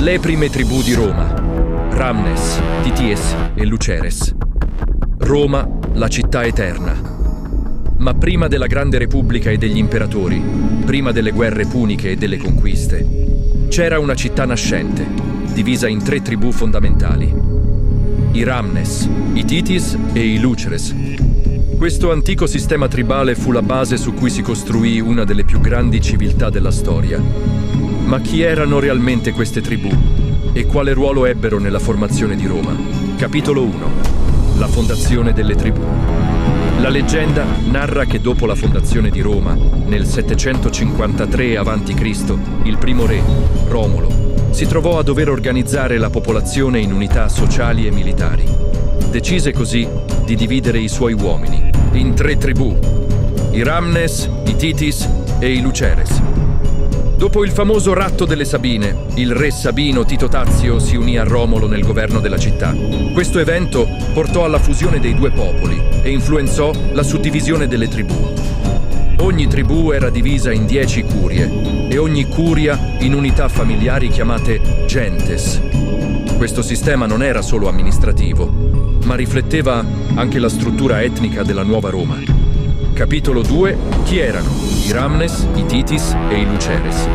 Le prime tribù di Roma: Ramnes, Tities e Luceres. Roma, la città eterna. Ma prima della Grande Repubblica e degli imperatori, prima delle guerre puniche e delle conquiste, c'era una città nascente, divisa in 3 tribù fondamentali: i Ramnes, i Titis e i Luceres. Questo antico sistema tribale fu la base su cui si costruì una delle più grandi civiltà della storia. Ma chi erano realmente queste tribù? E quale ruolo ebbero nella formazione di Roma? Capitolo 1. La fondazione delle tribù. La leggenda narra che dopo la fondazione di Roma, nel 753 a.C., il primo re, Romolo, si trovò a dover organizzare la popolazione in unità sociali e militari. Decise così di dividere i suoi uomini in 3 tribù: i Ramnes, i Titis e i Luceres. Dopo il famoso ratto delle Sabine, il re sabino Tito Tazio si unì a Romolo nel governo della città. Questo evento portò alla fusione dei 2 popoli e influenzò la suddivisione delle tribù. Ogni tribù era divisa in 10 curie e ogni curia in unità familiari chiamate gentes. Questo sistema non era solo amministrativo, ma rifletteva anche la struttura etnica della nuova Roma. Capitolo 2. Chi erano i Ramnes, i Titis e i Luceres?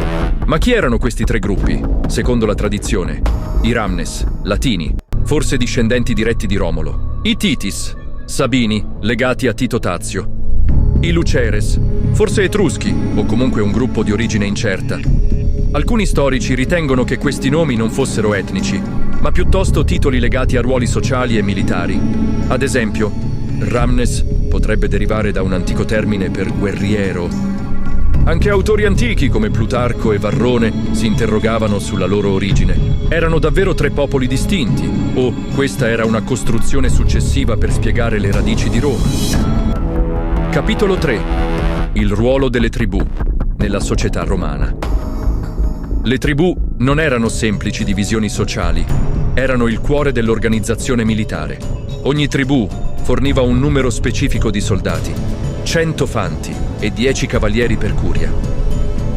Ma chi erano questi 3 gruppi, secondo la tradizione? I Ramnes, latini, forse discendenti diretti di Romolo. I Titis, sabini, legati a Tito Tazio. I Luceres, forse etruschi, o comunque un gruppo di origine incerta. Alcuni storici ritengono che questi nomi non fossero etnici, ma piuttosto titoli legati a ruoli sociali e militari. Ad esempio, Ramnes potrebbe derivare da un antico termine per guerriero. Anche autori antichi come Plutarco e Varrone si interrogavano sulla loro origine. Erano davvero 3 popoli distinti, o questa era una costruzione successiva per spiegare le radici di Roma? Capitolo 3. Il ruolo delle tribù nella società romana. Le tribù non erano semplici divisioni sociali, erano il cuore dell'organizzazione militare. Ogni tribù forniva un numero specifico di soldati, 100 fanti e 10 cavalieri per curia.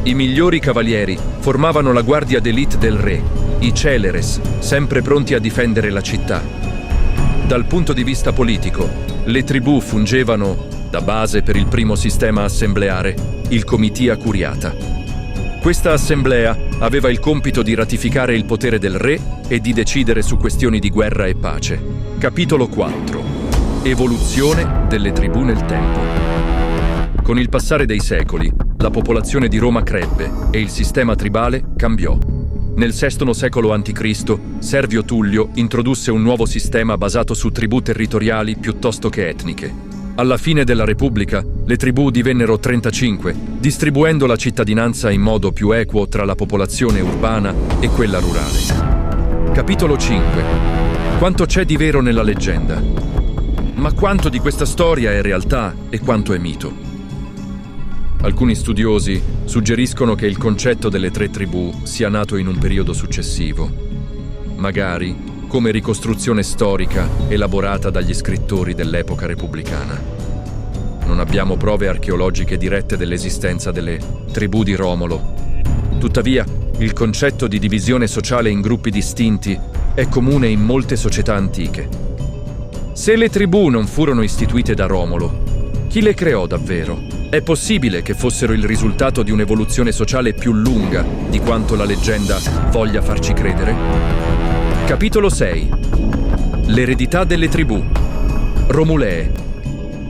I migliori cavalieri formavano la guardia d'élite del re, i celeres, sempre pronti a difendere la città. Dal punto di vista politico, le tribù fungevano da base per il primo sistema assembleare, il comitia curiata. Questa assemblea aveva il compito di ratificare il potere del re e di decidere su questioni di guerra e pace. Capitolo 4. Evoluzione delle tribù nel tempo. Con il passare dei secoli, la popolazione di Roma crebbe e il sistema tribale cambiò. Nel VI secolo a.C., Servio Tullio introdusse un nuovo sistema basato su tribù territoriali piuttosto che etniche. Alla fine della Repubblica, le tribù divennero 35, distribuendo la cittadinanza in modo più equo tra la popolazione urbana e quella rurale. Capitolo 5. Quanto c'è di vero nella leggenda? Ma quanto di questa storia è realtà e quanto è mito? Alcuni studiosi suggeriscono che il concetto delle 3 tribù sia nato in un periodo successivo, magari come ricostruzione storica elaborata dagli scrittori dell'epoca repubblicana. Non abbiamo prove archeologiche dirette dell'esistenza delle tribù di Romolo. Tuttavia, il concetto di divisione sociale in gruppi distinti è comune in molte società antiche. Se le tribù non furono istituite da Romolo, chi le creò davvero? È possibile che fossero il risultato di un'evoluzione sociale più lunga di quanto la leggenda voglia farci credere? Capitolo 6. L'eredità delle tribù. Romulee.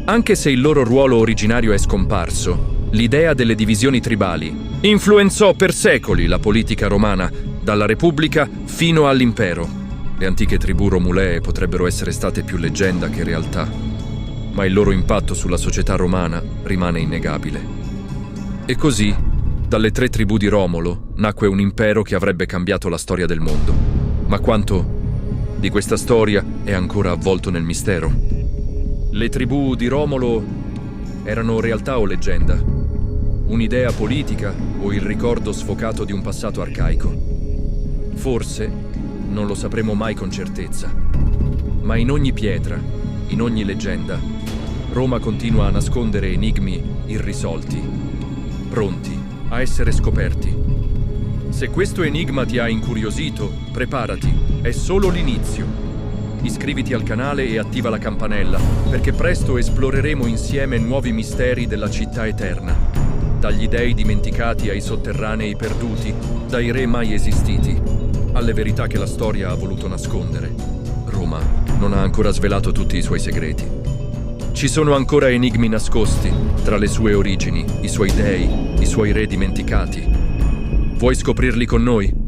Anche se il loro ruolo originario è scomparso, l'idea delle divisioni tribali influenzò per secoli la politica romana, dalla Repubblica fino all'Impero. Le antiche tribù romulee potrebbero essere state più leggenda che realtà, ma il loro impatto sulla società romana rimane innegabile. E così, dalle 3 tribù di Romolo, nacque un impero che avrebbe cambiato la storia del mondo. Ma quanto di questa storia è ancora avvolto nel mistero? Le tribù di Romolo erano realtà o leggenda? Un'idea politica o il ricordo sfocato di un passato arcaico? Forse non lo sapremo mai con certezza. Ma in ogni pietra, in ogni leggenda, Roma continua a nascondere enigmi irrisolti, pronti a essere scoperti. Se questo enigma ti ha incuriosito, preparati, è solo l'inizio. Iscriviti al canale e attiva la campanella, perché presto esploreremo insieme nuovi misteri della città eterna. Dagli dei dimenticati ai sotterranei perduti, dai re mai esistiti, alle verità che la storia ha voluto nascondere. Roma non ha ancora svelato tutti i suoi segreti. Ci sono ancora enigmi nascosti tra le sue origini, i suoi dei, i suoi re dimenticati. Vuoi scoprirli con noi?